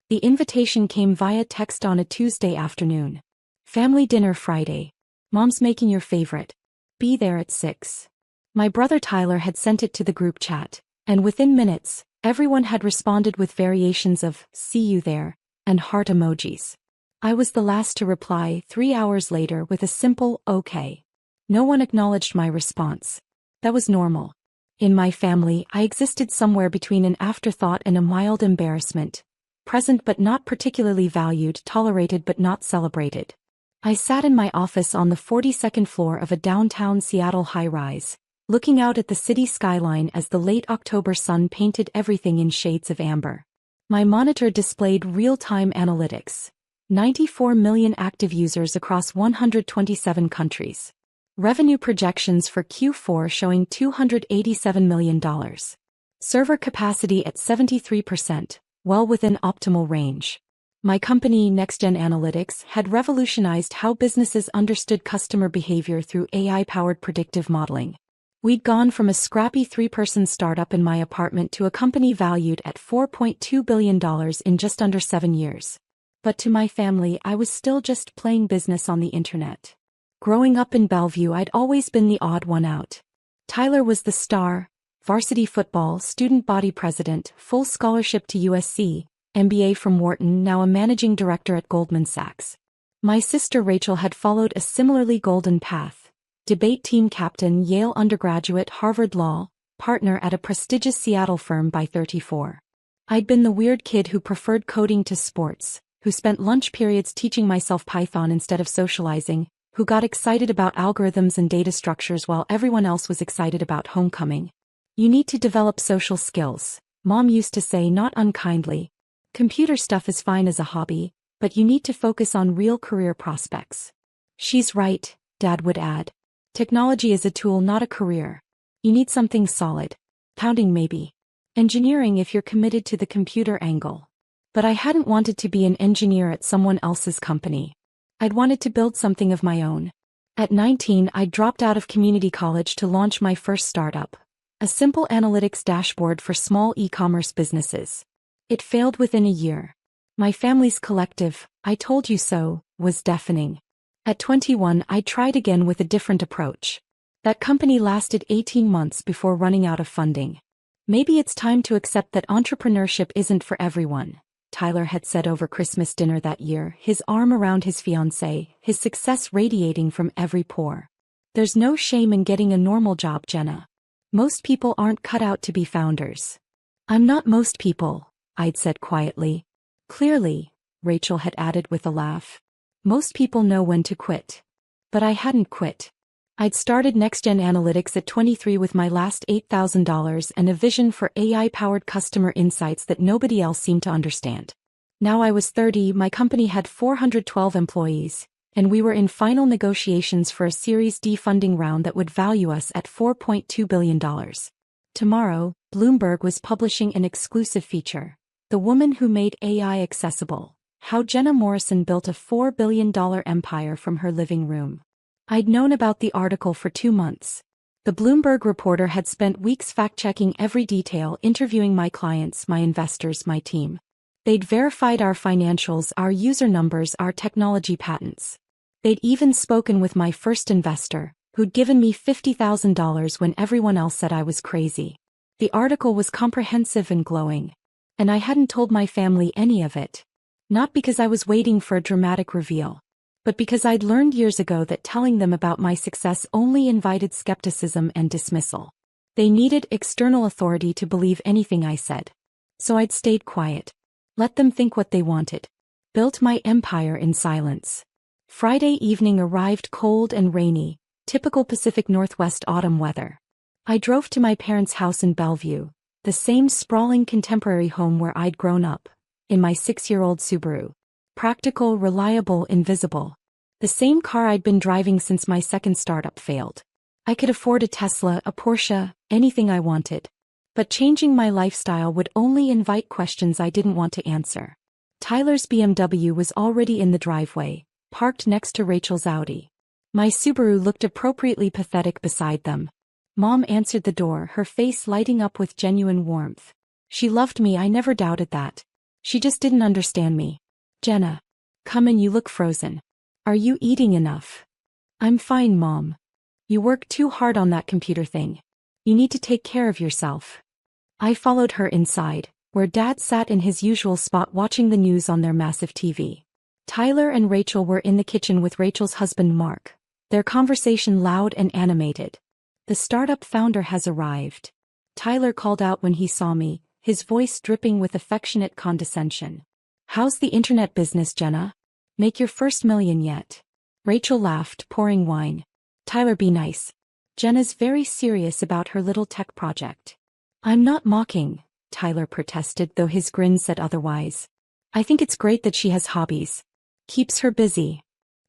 The invitation came via text on a Tuesday afternoon. Family dinner Friday. Mom's making your favorite. Be there at 6. My brother Tyler had sent it to the group chat, and within minutes, everyone had responded with variations of "see you there" and heart emojis. I was the last to reply 3 hours later with a simple "okay." No one acknowledged my response. That was normal. In my family, I existed somewhere between an afterthought and a mild embarrassment. Present but not particularly valued, tolerated but not celebrated. I sat in my office on the 42nd floor of a downtown Seattle high-rise, looking out at the city skyline as the late October sun painted everything in shades of amber. My monitor displayed real-time analytics. 94 million active users across 127 countries. Revenue projections for Q4 showing $287 million. Server capacity at 73%, well within optimal range. My company, NextGen Analytics, had revolutionized how businesses understood customer behavior through AI-powered predictive modeling. We'd gone from a scrappy 3-person startup in my apartment to a company valued at $4.2 billion in just under 7 years. But to my family, I was still just playing business on the internet. Growing up in Bellevue, I'd always been the odd one out. Tyler was the star, varsity football, student body president, full scholarship to USC, MBA from Wharton, now a managing director at Goldman Sachs. My sister Rachel had followed a similarly golden path. Debate team captain, Yale undergraduate, Harvard Law, partner at a prestigious Seattle firm by 34. I'd been the weird kid who preferred coding to sports, who spent lunch periods teaching myself Python instead of socializing, who got excited about algorithms and data structures while everyone else was excited about homecoming. You need to develop social skills, Mom used to say, not unkindly. Computer stuff is fine as a hobby, but you need to focus on real career prospects. She's right, Dad would add. Technology is a tool, not a career. You need something solid. Accounting maybe. Engineering if you're committed to the computer angle. But I hadn't wanted to be an engineer at someone else's company. I'd wanted to build something of my own. At 19, I dropped out of community college to launch my first startup. A simple analytics dashboard for small e-commerce businesses. It failed within a year. My family's collective, "I told you so," was deafening. At 21, I tried again with a different approach. That company lasted 18 months before running out of funding. Maybe it's time to accept that entrepreneurship isn't for everyone, Tyler had said over Christmas dinner that year, his arm around his fiancée, his success radiating from every pore. There's no shame in getting a normal job, Jenna. Most people aren't cut out to be founders. I'm not most people, I'd said quietly. Clearly, Rachel had added with a laugh. Most people know when to quit. But I hadn't quit. I'd started NextGen Analytics at 23 with my last $8,000 and a vision for AI-powered customer insights that nobody else seemed to understand. Now I was 30, my company had 412 employees, and we were in final negotiations for a Series D funding round that would value us at $4.2 billion. Tomorrow, Bloomberg was publishing an exclusive feature. The Woman Who Made AI Accessible. How Jenna Morrison Built a $4 billion Empire from Her Living Room. I'd known about the article for 2 months. The Bloomberg reporter had spent weeks fact-checking every detail, interviewing my clients, my investors, my team. They'd verified our financials, our user numbers, our technology patents. They'd even spoken with my first investor, who'd given me $50,000 when everyone else said I was crazy. The article was comprehensive and glowing. And I hadn't told my family any of it. Not because I was waiting for a dramatic reveal, but because I'd learned years ago that telling them about my success only invited skepticism and dismissal. They needed external authority to believe anything I said. So I'd stayed quiet. Let them think what they wanted. Built my empire in silence. Friday evening arrived cold and rainy, typical Pacific Northwest autumn weather. I drove to my parents' house in Bellevue, the same sprawling contemporary home where I'd grown up, in my 6-year-old Subaru. Practical, reliable, invisible. The same car I'd been driving since my second startup failed. I could afford a Tesla, a Porsche, anything I wanted. But changing my lifestyle would only invite questions I didn't want to answer. Tyler's BMW was already in the driveway, parked next to Rachel's Audi. My Subaru looked appropriately pathetic beside them. Mom answered the door, her face lighting up with genuine warmth. She loved me, I never doubted that. She just didn't understand me. Jenna. Come in, you look frozen. Are you eating enough? I'm fine, Mom. You work too hard on that computer thing. You need to take care of yourself. I followed her inside, where Dad sat in his usual spot watching the news on their massive TV. Tyler and Rachel were in the kitchen with Rachel's husband Mark, their conversation loud and animated. The startup founder has arrived. Tyler called out when he saw me, his voice dripping with affectionate condescension. How's the internet business, Jenna? Make your first million yet? Rachel laughed, pouring wine. Tyler, be nice. Jenna's very serious about her little tech project. I'm not mocking, Tyler protested, though his grin said otherwise. I think it's great that she has hobbies. Keeps her busy.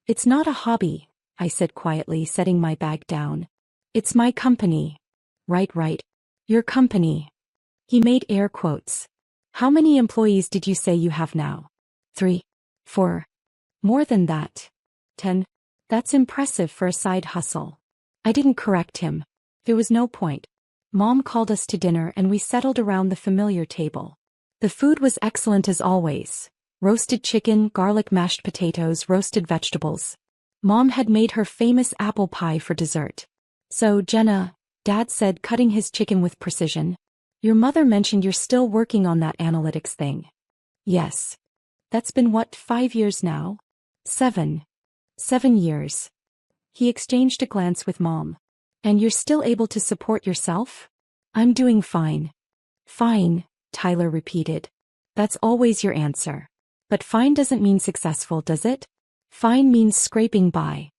It's not a hobby, I said quietly, setting my bag down. It's my company. Right. Your company. He made air quotes. How many employees did you say you have now? 3. 4. More than that. 10. That's impressive for a side hustle. I didn't correct him. There was no point. Mom called us to dinner and we settled around the familiar table. The food was excellent as always. Roasted chicken, garlic mashed potatoes, roasted vegetables. Mom had made her famous apple pie for dessert. So, Jenna, Dad said, cutting his chicken with precision. Your mother mentioned you're still working on that analytics thing. Yes. That's been what, 5 years now? 7. 7 years. He exchanged a glance with Mom. And you're still able to support yourself? I'm doing fine. Fine, Tyler repeated. That's always your answer. But fine doesn't mean successful, does it? Fine means scraping by.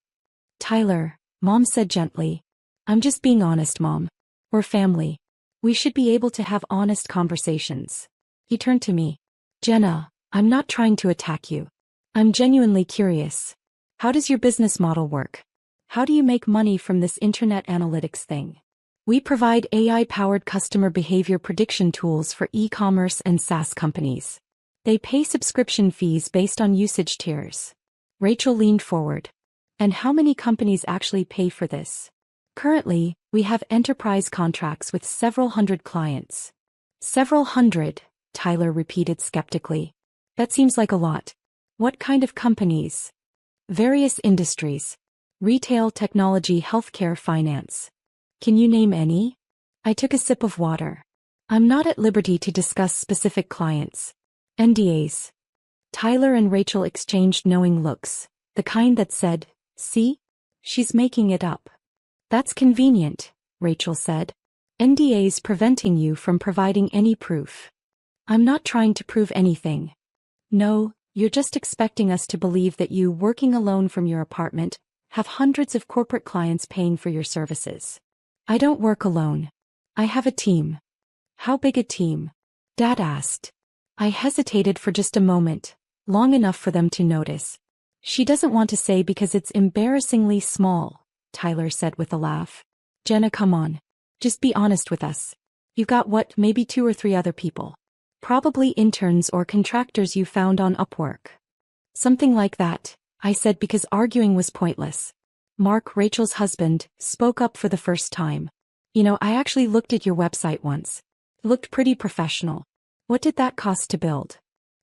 Tyler, Mom said gently. I'm just being honest, Mom. We're family. We should be able to have honest conversations. He turned to me. Jenna, I'm not trying to attack you. I'm genuinely curious. How does your business model work? How do you make money from this internet analytics thing? We provide AI-powered customer behavior prediction tools for e-commerce and SaaS companies. They pay subscription fees based on usage tiers. Rachel leaned forward. And how many companies actually pay for this? Currently, we have enterprise contracts with several hundred clients. Several hundred, Tyler repeated skeptically. That seems like a lot. What kind of companies? Various industries. Retail, technology, healthcare, finance. Can you name any? I took a sip of water. I'm not at liberty to discuss specific clients. NDAs. Tyler and Rachel exchanged knowing looks, the kind that said, see? She's making it up. That's convenient, Rachel said. NDAs preventing you from providing any proof. I'm not trying to prove anything. No, you're just expecting us to believe that you, working alone from your apartment, have hundreds of corporate clients paying for your services. I don't work alone. I have a team. How big a team? Dad asked. I hesitated for just a moment, long enough for them to notice. She doesn't want to say because it's embarrassingly small, Tyler said with a laugh. Jenna, come on. Just be honest with us. You've got what, maybe 2 or 3 other people. Probably interns or contractors you found on Upwork. Something like that, I said because arguing was pointless. Mark, Rachel's husband, spoke up for the first time. You know, I actually looked at your website once. It looked pretty professional. What did that cost to build?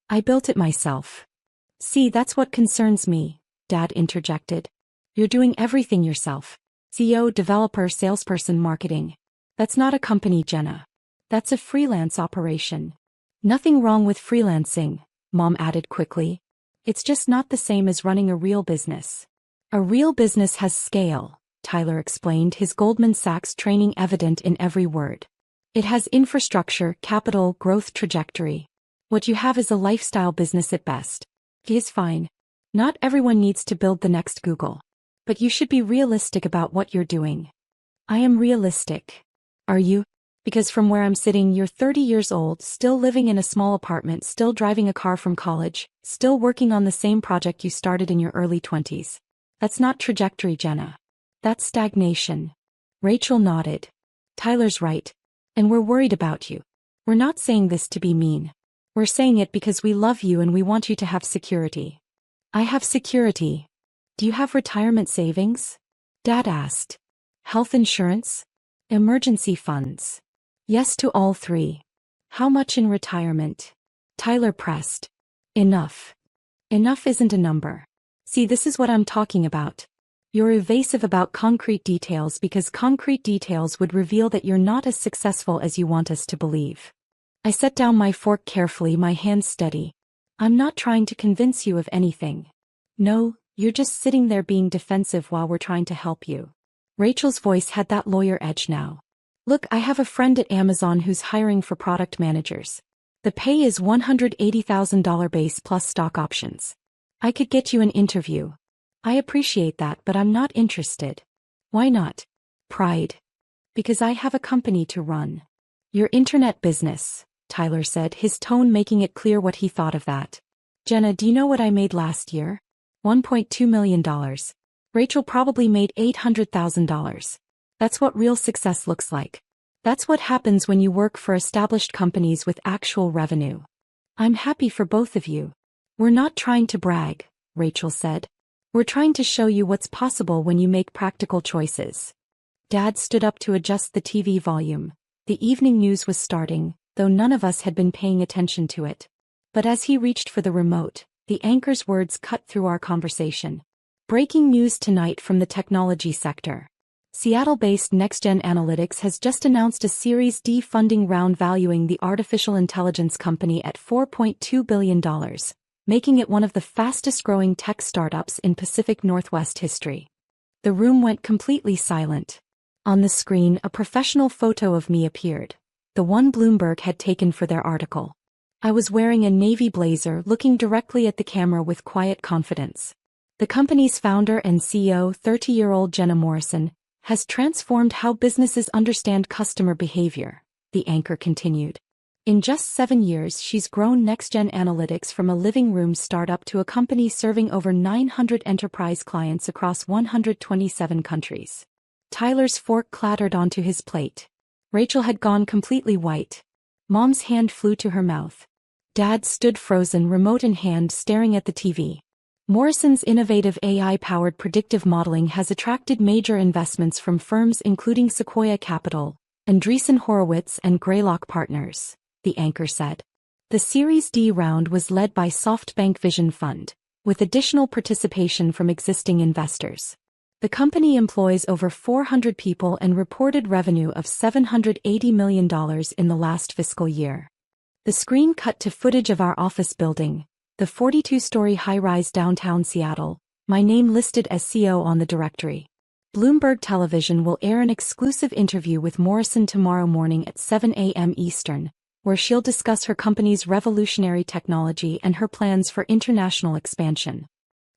I built it myself. See, that's what concerns me, Dad interjected. You're doing everything yourself. CEO, developer, salesperson, marketing. That's not a company, Jenna. That's a freelance operation. Nothing wrong with freelancing, Mom added quickly. It's just not the same as running a real business. A real business has scale, Tyler explained, his Goldman Sachs training evident in every word. It has infrastructure, capital, growth trajectory. What you have is a lifestyle business at best. It is fine. Not everyone needs to build the next Google. But you should be realistic about what you're doing. I am realistic. Are you? Because from where I'm sitting, you're 30 years old, still living in a small apartment, still driving a car from college, still working on the same project you started in your early 20s. That's not trajectory, Jenna. That's stagnation. Rachel nodded. Tyler's right. And we're worried about you. We're not saying this to be mean. We're saying it because we love you and we want you to have security. I have security. Do you have retirement savings? Dad asked. Health insurance? Emergency funds? Yes to all 3. How much in retirement? Tyler pressed. Enough. Enough isn't a number. See, this is what I'm talking about. You're evasive about concrete details because concrete details would reveal that you're not as successful as you want us to believe. I set down my fork carefully, my hands steady. I'm not trying to convince you of anything. No, you're just sitting there being defensive while we're trying to help you. Rachel's voice had that lawyer edge now. Look, I have a friend at Amazon who's hiring for product managers. The pay is $180,000 base plus stock options. I could get you an interview. I appreciate that, but I'm not interested. Why not? Pride. Because I have a company to run. Your internet business, Tyler said, his tone making it clear what he thought of that. Jenna, do you know what I made last year? $1.2 million. Rachel probably made $800,000. That's what real success looks like. That's what happens when you work for established companies with actual revenue. I'm happy for both of you. We're not trying to brag, Rachel said. We're trying to show you what's possible when you make practical choices. Dad stood up to adjust the TV volume. The evening news was starting, though none of us had been paying attention to it. But as he reached for the remote, the anchor's words cut through our conversation. Breaking news tonight from the technology sector. Seattle-based NextGen Analytics has just announced a Series D funding round valuing the artificial intelligence company at $4.2 billion, making it one of the fastest-growing tech startups in Pacific Northwest history. The room went completely silent. On the screen, a professional photo of me appeared, the one Bloomberg had taken for their article. I was wearing a navy blazer, looking directly at the camera with quiet confidence. The company's founder and CEO, 30-year-old Jenna Morrison, has transformed how businesses understand customer behavior, the anchor continued. In just 7 years, she's grown NextGen Analytics from a living room startup to a company serving over 900 enterprise clients across 127 countries. Tyler's fork clattered onto his plate. Rachel had gone completely white. Mom's hand flew to her mouth. Dad stood frozen, remote in hand, staring at the TV. Morrison's innovative AI-powered predictive modeling has attracted major investments from firms including Sequoia Capital, Andreessen Horowitz and Greylock Partners, the anchor said. The Series D round was led by SoftBank Vision Fund, with additional participation from existing investors. The company employs over 400 people and reported revenue of $780 million in the last fiscal year. The screen cut to footage of our office building, the 42-story high-rise downtown Seattle, my name listed as CEO on the directory. Bloomberg Television will air an exclusive interview with Morrison tomorrow morning at 7 a.m. Eastern, where she'll discuss her company's revolutionary technology and her plans for international expansion.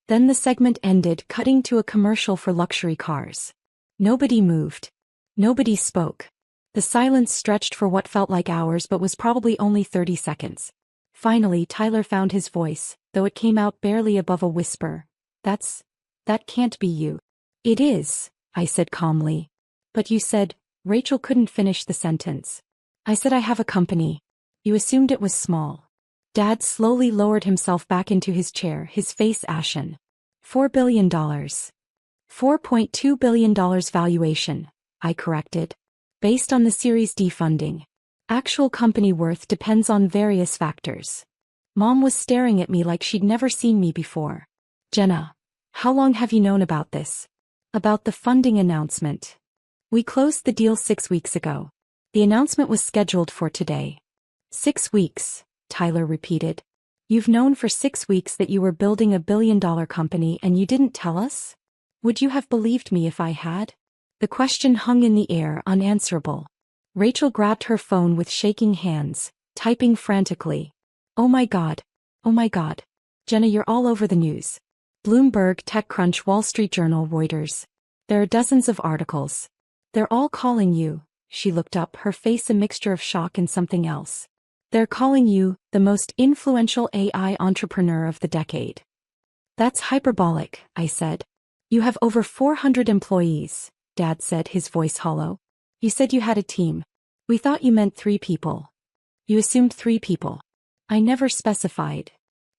Then the segment ended, cutting to a commercial for luxury cars. Nobody moved. Nobody spoke. The silence stretched for what felt like hours but was probably only 30 seconds. Finally, Tyler found his voice, though it came out barely above a whisper. That can't be you. It is, I said calmly. But you said, Rachel couldn't finish the sentence. I said I have a company. You assumed it was small. Dad slowly lowered himself back into his chair, his face ashen. $4 billion. $4.2 billion valuation, I corrected. Based on the Series D funding. Actual company worth depends on various factors. Mom was staring at me like she'd never seen me before. Jenna, how long have you known about this? About the funding announcement. We closed the deal 6 weeks ago. The announcement was scheduled for today. 6 weeks, Tyler repeated. You've known for 6 weeks that you were building a billion-dollar company and you didn't tell us? Would you have believed me if I had? The question hung in the air, unanswerable. Rachel grabbed her phone with shaking hands, typing frantically. Oh my God. Oh my God. Jenna, you're all over the news. Bloomberg, TechCrunch, Wall Street Journal, Reuters. There are dozens of articles. They're all calling you. She looked up, her face a mixture of shock and something else. They're calling you the most influential AI entrepreneur of the decade. That's hyperbolic, I said. You have over 400 employees, Dad said, his voice hollow. You said you had a team. We thought you meant 3 people. You assumed 3 people. I never specified.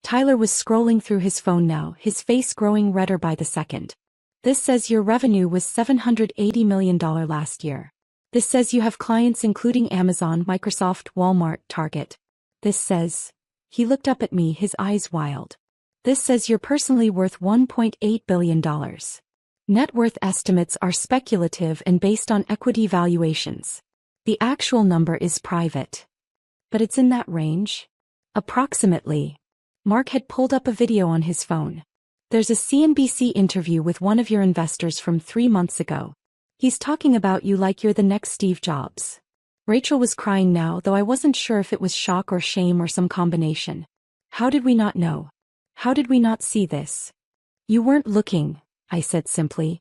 Tyler was scrolling through his phone now, his face growing redder by the second. This says your revenue was $780 million last year. This says you have clients including Amazon, Microsoft, Walmart, Target. This says He looked up at me, his eyes wild. This says you're personally worth $1.8 billion. Net worth estimates are speculative and based on equity valuations. The actual number is private. But it's in that range? Approximately. Mark had pulled up a video on his phone. There's a CNBC interview with one of your investors from 3 months ago. He's talking about you like you're the next Steve Jobs. Rachel was crying now, though I wasn't sure if it was shock or shame or some combination. How did we not know? How did we not see this? You weren't looking, I said simply.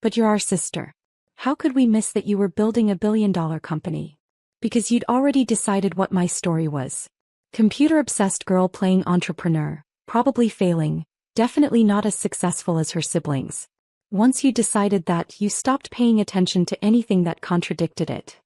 But you're our sister. How could we miss that you were building a billion-dollar company? Because you'd already decided what my story was. Computer-obsessed girl playing entrepreneur, probably failing, definitely not as successful as her siblings. Once you decided that, you stopped paying attention to anything that contradicted it.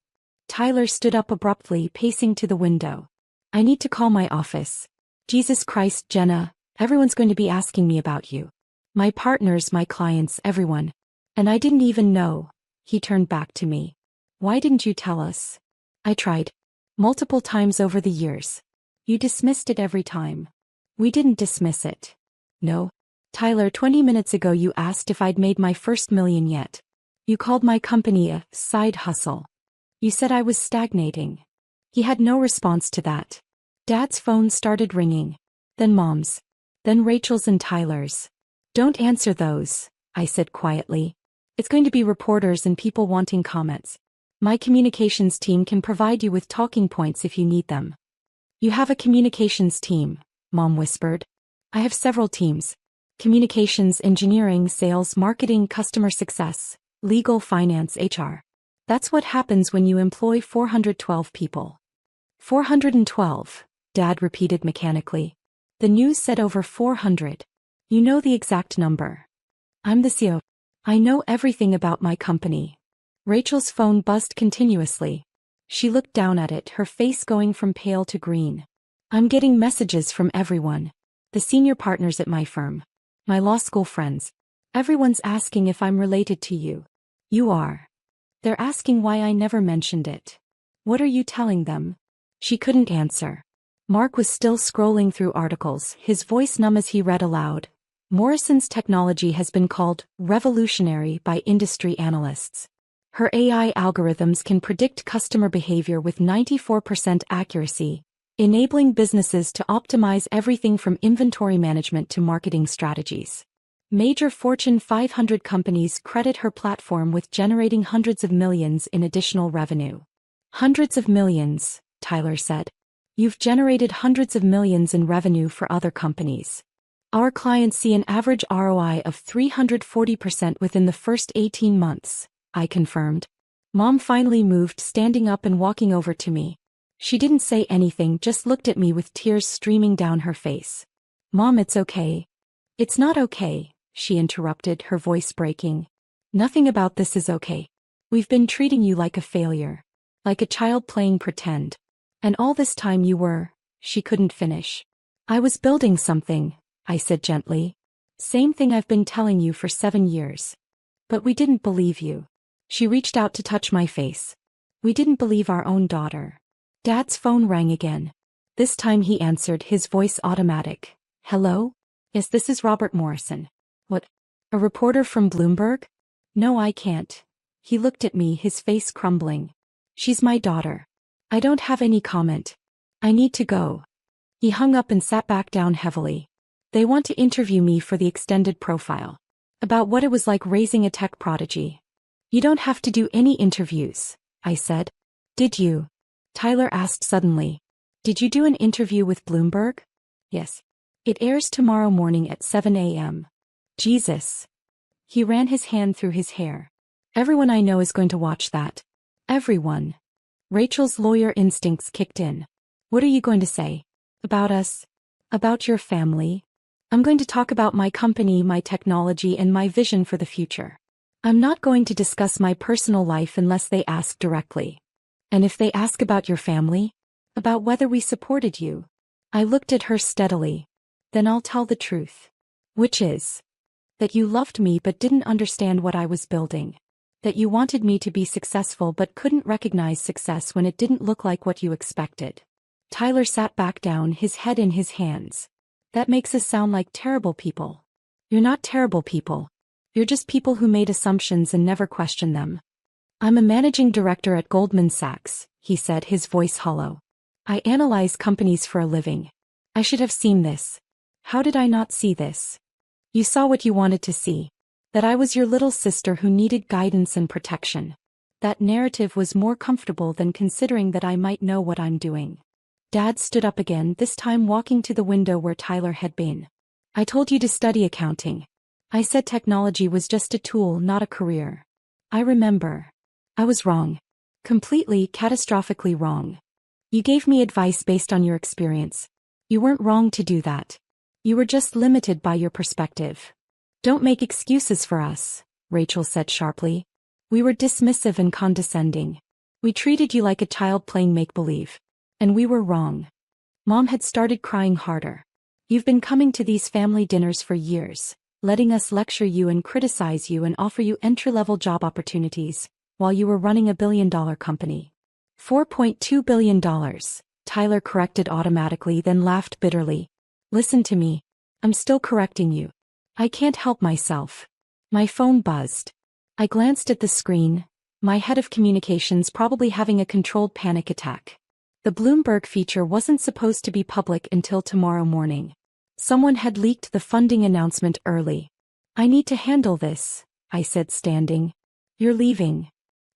Tyler stood up abruptly, pacing to the window. I need to call my office. Jesus Christ, Jenna, everyone's going to be asking me about you. My partners, my clients, everyone. And I didn't even know. He turned back to me. Why didn't you tell us? I tried. Multiple times over the years. You dismissed it every time. We didn't dismiss it. No. Tyler, 20 minutes ago you asked if I'd made my first million yet. You called my company a side hustle. You said I was stagnating. He had no response to that. Dad's phone started ringing. Then Mom's. Then Rachel's and Tyler's. Don't answer those, I said quietly. It's going to be reporters and people wanting comments. My communications team can provide you with talking points if you need them. You have a communications team, Mom whispered. I have several teams. Communications, engineering, sales, marketing, customer success, legal, finance, HR. That's what happens when you employ 412 people. 412, Dad repeated mechanically. The news said over 400. You know the exact number. I'm the CEO. I know everything about my company. Rachel's phone buzzed continuously. She looked down at it, her face going from pale to green. I'm getting messages from everyone. The senior partners at my firm. My law school friends. Everyone's asking if I'm related to you. You are. They're asking why I never mentioned it. What are you telling them? She couldn't answer. Mark was still scrolling through articles, his voice numb as he read aloud. Morrison's technology has been called revolutionary by industry analysts. Her AI algorithms can predict customer behavior with 94% accuracy, enabling businesses to optimize everything from inventory management to marketing strategies. Major Fortune 500 companies credit her platform with generating hundreds of millions in additional revenue. Hundreds of millions, Tyler said. You've generated hundreds of millions in revenue for other companies. Our clients see an average ROI of 340% within the first 18 months, I confirmed. Mom finally moved, standing up and walking over to me. She didn't say anything, just looked at me with tears streaming down her face. Mom, it's okay. It's not okay, she interrupted, her voice breaking. Nothing about this is okay. We've been treating you like a failure. Like a child playing pretend. And all this time you were, she couldn't finish. I was building something, I said gently. Same thing I've been telling you for 7 years. But we didn't believe you. She reached out to touch my face. We didn't believe our own daughter. Dad's phone rang again. This time he answered, his voice automatic. Hello? Yes, this is Robert Morrison. What? A reporter from Bloomberg? No, I can't. He looked at me, his face crumbling. She's my daughter. I don't have any comment. I need to go. He hung up and sat back down heavily. They want to interview me for the extended profile. About what it was like raising a tech prodigy. You don't have to do any interviews, I said. Did you? Tyler asked suddenly. Did you do an interview with Bloomberg? Yes. It airs tomorrow morning at 7 a.m. Jesus. He ran his hand through his hair. Everyone I know is going to watch that. Everyone. Rachel's lawyer instincts kicked in. What are you going to say? About us? About your family? I'm going to talk about my company, my technology, and my vision for the future. I'm not going to discuss my personal life unless they ask directly. And if they ask about your family? About whether we supported you? I looked at her steadily. Then I'll tell the truth. Which is? That you loved me but didn't understand what I was building. That you wanted me to be successful but couldn't recognize success when it didn't look like what you expected. Tyler sat back down, his head in his hands. That makes us sound like terrible people. You're not terrible people. You're just people who made assumptions and never questioned them. I'm a managing director at Goldman Sachs, he said, his voice hollow. I analyze companies for a living. I should have seen this. How did I not see this? You saw what you wanted to see. That I was your little sister who needed guidance and protection. That narrative was more comfortable than considering that I might know what I'm doing. Dad stood up again, this time walking to the window where Tyler had been. I told you to study accounting. I said technology was just a tool, not a career. I remember. I was wrong. Completely, catastrophically wrong. You gave me advice based on your experience. You weren't wrong to do that. You were just limited by your perspective. Don't make excuses for us, Rachel said sharply. We were dismissive and condescending. We treated you like a child playing make-believe. And we were wrong. Mom had started crying harder. You've been coming to these family dinners for years, letting us lecture you and criticize you and offer you entry-level job opportunities, while you were running a billion-dollar company. $4.2 billion, Tyler corrected automatically, then laughed bitterly. Listen to me. I'm still correcting you. I can't help myself. My phone buzzed. I glanced at the screen, my head of communications probably having a controlled panic attack. The Bloomberg feature wasn't supposed to be public until tomorrow morning. Someone had leaked the funding announcement early. I need to handle this, I said, standing. You're leaving?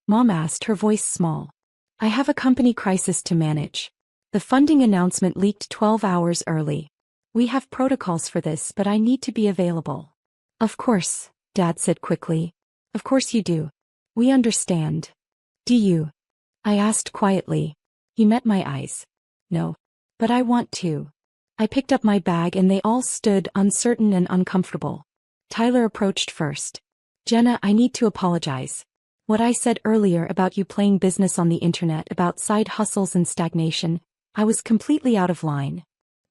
Mom asked, her voice small. I have a company crisis to manage. The funding announcement leaked 12 hours early. We have protocols for this, but I need to be available. Of course, Dad said quickly. Of course you do. We understand. Do you? I asked quietly. He met my eyes. No. But I want to. I picked up my bag and they all stood, uncertain and uncomfortable. Tyler approached first. Jenna, I need to apologize. What I said earlier about you playing business on the internet, about side hustles and stagnation, I was completely out of line.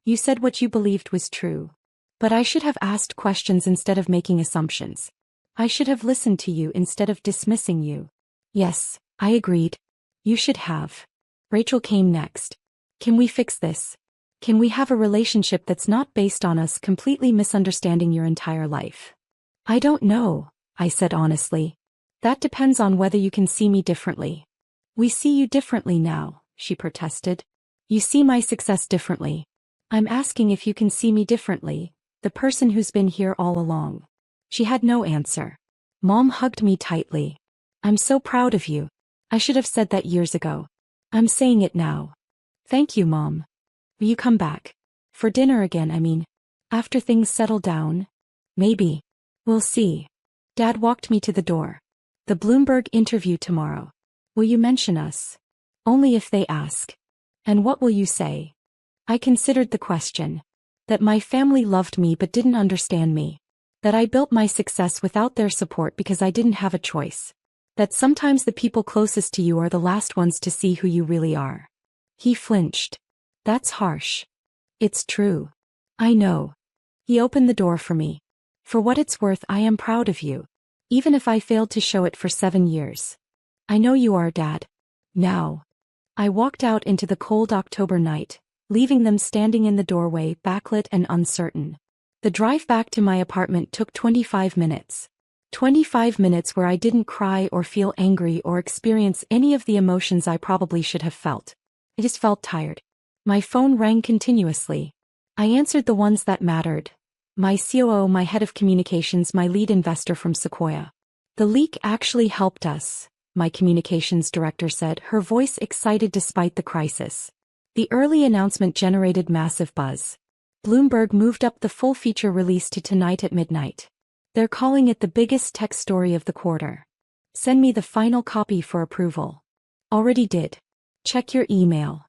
You said what you believed was true. But I should have asked questions instead of making assumptions. I should have listened to you instead of dismissing you. Yes, I agreed. You should have. Rachel came next. Can we fix this? Can we have a relationship that's not based on us completely misunderstanding your entire life? I don't know, I said honestly. That depends on whether you can see me differently. We see you differently now, she protested. You see my success differently. I'm asking if you can see me differently, the person who's been here all along. She had no answer. Mom hugged me tightly. I'm so proud of you. I should have said that years ago. I'm saying it now. Thank you, Mom. Will you come back? For dinner again, I mean. After things settle down? Maybe. We'll see. Dad walked me to the door. The Bloomberg interview tomorrow. Will you mention us? Only if they ask. And what will you say? I considered the question. That my family loved me but didn't understand me. That I built my success without their support because I didn't have a choice. That sometimes the people closest to you are the last ones to see who you really are. He flinched. That's harsh. It's true. I know. He opened the door for me. For what it's worth, I am proud of you. Even if I failed to show it for 7 years. I know you are, Dad. Now. I walked out into the cold October night, leaving them standing in the doorway, backlit and uncertain. The drive back to my apartment took 25 minutes. 25 minutes where I didn't cry or feel angry or experience any of the emotions I probably should have felt. I just felt tired. My phone rang continuously. I answered the ones that mattered. My COO, my head of communications, my lead investor from Sequoia. The leak actually helped us, my communications director said, her voice excited despite the crisis. The early announcement generated massive buzz. Bloomberg moved up the full feature release to tonight at midnight. They're calling it the biggest tech story of the quarter. Send me the final copy for approval. Already did. Check your email.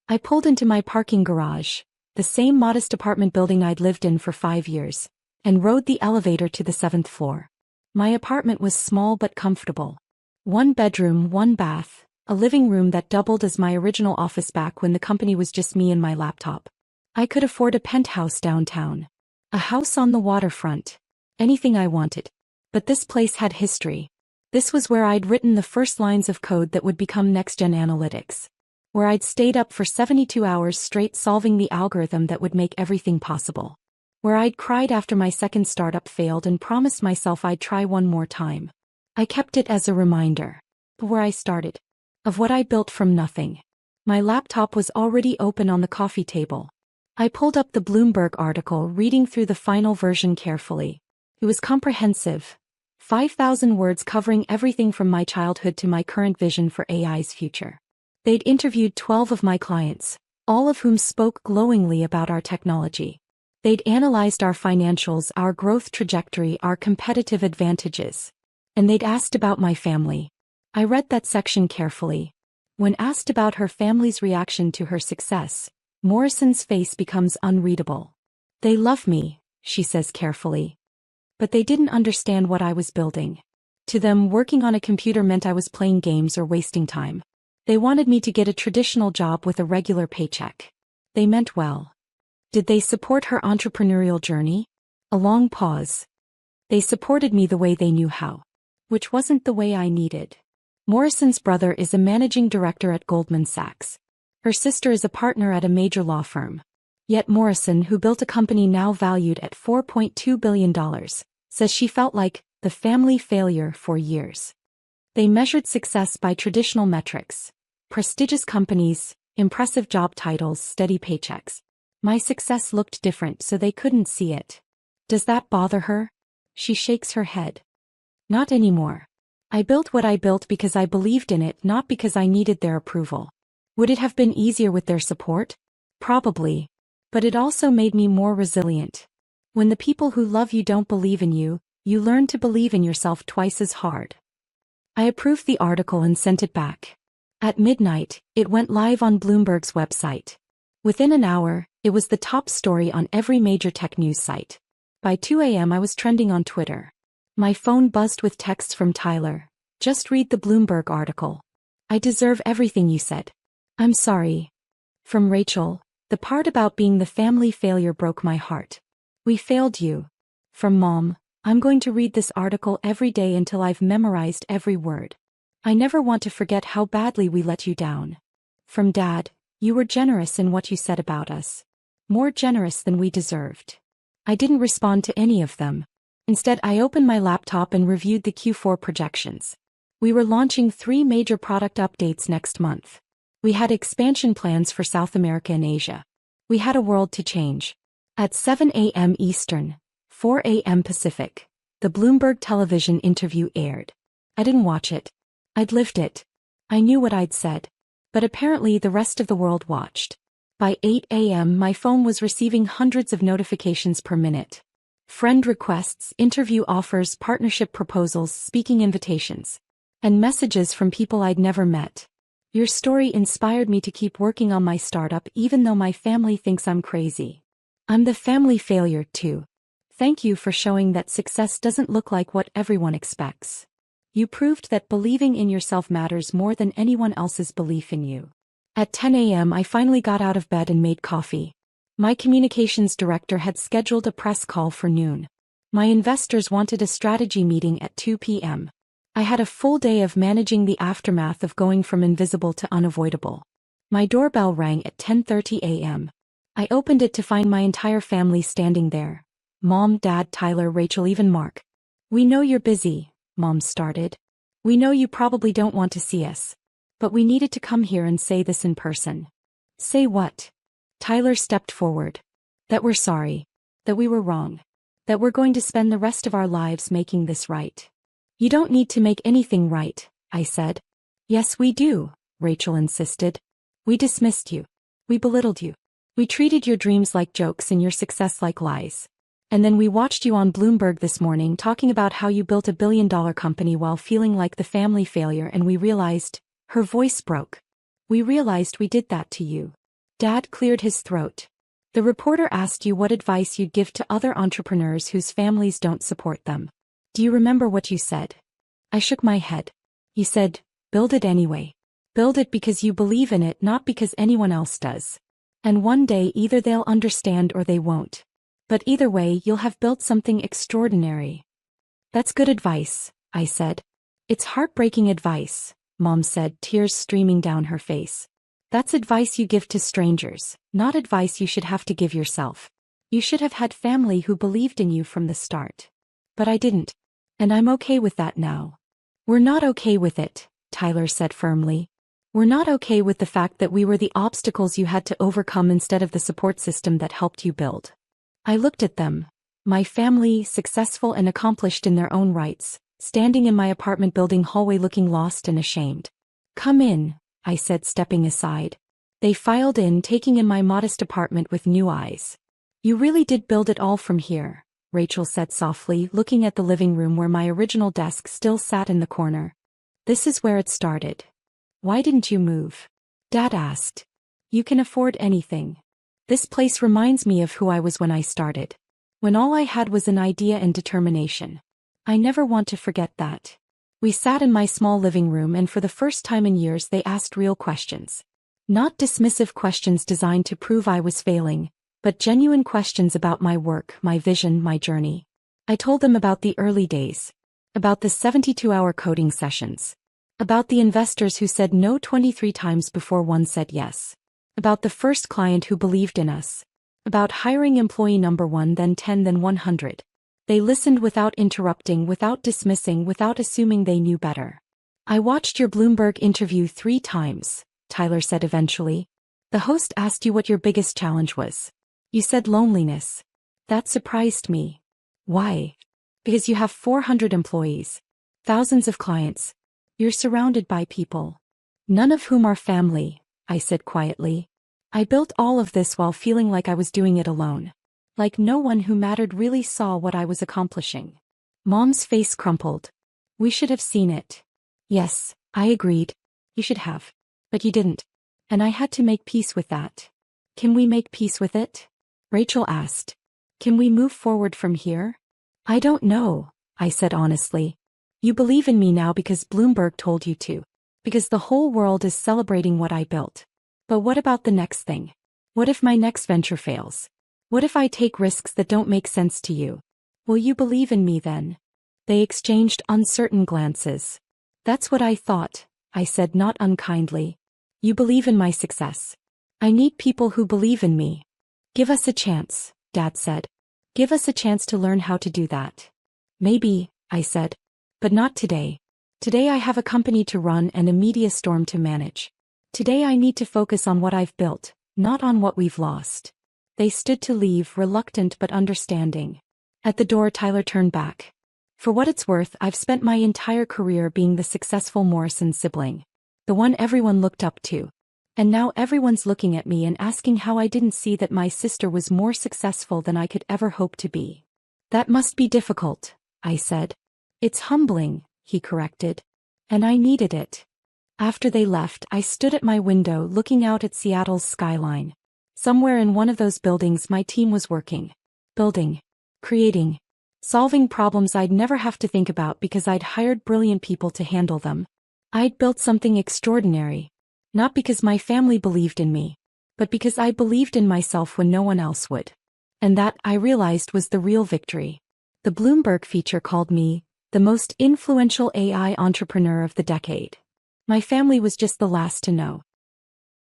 I pulled into my parking garage, the same modest apartment building I'd lived in for 5 years, and rode the elevator to the 7th floor. My apartment was small but comfortable. 1 bedroom, 1 bath, a living room that doubled as my original office back when the company was just me and my laptop. I could afford a penthouse downtown. A house on the waterfront. Anything I wanted. But this place had history. This was where I'd written the first lines of code that would become next-gen analytics. where I'd stayed up for 72 hours straight solving the algorithm that would make everything possible, where I'd cried after my second startup failed and promised myself I'd try one more time. I kept it as a reminder of where I started, of what I built from nothing. My laptop was already open on the coffee table. I pulled up the Bloomberg article, reading through the final version carefully. It was comprehensive. 5,000 words covering everything from my childhood to my current vision for AI's future. They'd interviewed 12 of my clients, all of whom spoke glowingly about our technology. They'd analyzed our financials, our growth trajectory, our competitive advantages. And they'd asked about my family. I read that section carefully. When asked about her family's reaction to her success, Morrison's face becomes unreadable. They love me, she says carefully. But they didn't understand what I was building. To them, working on a computer meant I was playing games or wasting time. They wanted me to get a traditional job with a regular paycheck. They meant well. Did they support her entrepreneurial journey? A long pause. They supported me the way they knew how. Which wasn't the way I needed. Morrison's brother is a managing director at Goldman Sachs. Her sister is a partner at a major law firm. Yet Morrison, who built a company now valued at $4.2 billion, says she felt like the family failure for years. They measured success by traditional metrics. Prestigious companies, impressive job titles, steady paychecks. My success looked different, so they couldn't see it. Does that bother her? She shakes her head. Not anymore. I built what I built because I believed in it, not because I needed their approval. Would it have been easier with their support? Probably. But it also made me more resilient. When the people who love you don't believe in you, you learn to believe in yourself twice as hard. I approved the article and sent it back. At midnight, it went live on Bloomberg's website. Within an hour, it was the top story on every major tech news site. By 2 a.m. I was trending on Twitter. My phone buzzed with texts from Tyler. Just read the Bloomberg article. I deserve everything you said. I'm sorry. From Rachel, the part about being the family failure broke my heart. We failed you. From Mom, I'm going to read this article every day until I've memorized every word. I never want to forget how badly we let you down. From Dad, you were generous in what you said about us. More generous than we deserved. I didn't respond to any of them. Instead, I opened my laptop and reviewed the Q4 projections. We were launching 3 major product updates next month. We had expansion plans for South America and Asia. We had a world to change. At 7 a.m. Eastern, 4 a.m. Pacific, the Bloomberg television interview aired. I didn't watch it. I'd lived it. I knew what I'd said. But apparently the rest of the world watched. By 8 a.m. my phone was receiving hundreds of notifications per minute. Friend requests, interview offers, partnership proposals, speaking invitations. And messages from people I'd never met. Your story inspired me to keep working on my startup even though my family thinks I'm crazy. I'm the family failure too. Thank you for showing that success doesn't look like what everyone expects. You proved that believing in yourself matters more than anyone else's belief in you. At 10 a.m. I finally got out of bed and made coffee. My communications director had scheduled a press call for noon. My investors wanted a strategy meeting at 2 p.m. I had a full day of managing the aftermath of going from invisible to unavoidable. My doorbell rang at 10:30 a.m. I opened it to find my entire family standing there. Mom, Dad, Tyler, Rachel, even Mark. We know you're busy, Mom started. We know you probably don't want to see us. But we needed to come here and say this in person. Say what? Tyler stepped forward. That we're sorry. That we were wrong. That we're going to spend the rest of our lives making this right. You don't need to make anything right, I said. Yes, we do, Rachel insisted. We dismissed you. We belittled you. We treated your dreams like jokes and your success like lies. And then we watched you on Bloomberg this morning talking about how you built a billion-dollar company while feeling like the family failure, and we realized, her voice broke. We realized we did that to you. Dad cleared his throat. The reporter asked you what advice you'd give to other entrepreneurs whose families don't support them. Do you remember what you said? I shook my head. You said, build it anyway. Build it because you believe in it, not because anyone else does. And one day either they'll understand or they won't. But either way, you'll have built something extraordinary. That's good advice, I said. It's heartbreaking advice, Mom said, tears streaming down her face. That's advice you give to strangers, not advice you should have to give yourself. You should have had family who believed in you from the start. But I didn't. And I'm okay with that now. We're not okay with it, Tyler said firmly. We're not okay with the fact that we were the obstacles you had to overcome instead of the support system that helped you build. I looked at them. My family, successful and accomplished in their own rights, standing in my apartment building hallway looking lost and ashamed. Come in, I said, stepping aside. They filed in, taking in my modest apartment with new eyes. You really did build it all from here, Rachel said softly, looking at the living room where my original desk still sat in the corner. This is where it started. Why didn't you move? Dad asked. You can afford anything. This place reminds me of who I was when I started. When all I had was an idea and determination. I never want to forget that. We sat in my small living room, and for the first time in years they asked real questions. Not dismissive questions designed to prove I was failing, but genuine questions about my work, my vision, my journey. I told them about the early days. About the 72-hour coding sessions. About the investors who said no 23 times before one said yes. About the first client who believed in us. About hiring employee number 1, then 10, then 100. They listened without interrupting, without dismissing, without assuming they knew better. I watched your Bloomberg interview 3 times, Tyler said eventually. The host asked you what your biggest challenge was. You said loneliness. That surprised me. Why? Because you have 400 employees. Thousands of clients. You're surrounded by people. None of whom are family, I said quietly. I built all of this while feeling like I was doing it alone. Like no one who mattered really saw what I was accomplishing. Mom's face crumpled. We should have seen it. Yes, I agreed. You should have. But you didn't. And I had to make peace with that. Can we make peace with it? Rachel asked. Can we move forward from here? I don't know, I said honestly. You believe in me now because Bloomberg told you to. Because the whole world is celebrating what I built. But what about the next thing? What if my next venture fails? What if I take risks that don't make sense to you? Will you believe in me then? They exchanged uncertain glances. That's what I thought, I said not unkindly. You believe in my success. I need people who believe in me. Give us a chance, Dad said. Give us a chance to learn how to do that. Maybe, I said. But not today. Today I have a company to run and a media storm to manage. Today I need to focus on what I've built, not on what we've lost. They stood to leave, reluctant but understanding. At the door, Tyler turned back. For what it's worth, I've spent my entire career being the successful Morrison sibling. The one everyone looked up to. And now everyone's looking at me and asking how I didn't see that my sister was more successful than I could ever hope to be. That must be difficult, I said. It's humbling, he corrected. And I needed it. After they left, I stood at my window looking out at Seattle's skyline. Somewhere in one of those buildings my team was working. Building. Creating. Solving problems I'd never have to think about because I'd hired brilliant people to handle them. I'd built something extraordinary. Not because my family believed in me, but because I believed in myself when no one else would. And that, I realized, was the real victory. The Bloomberg feature called me the most influential AI entrepreneur of the decade. My family was just the last to know.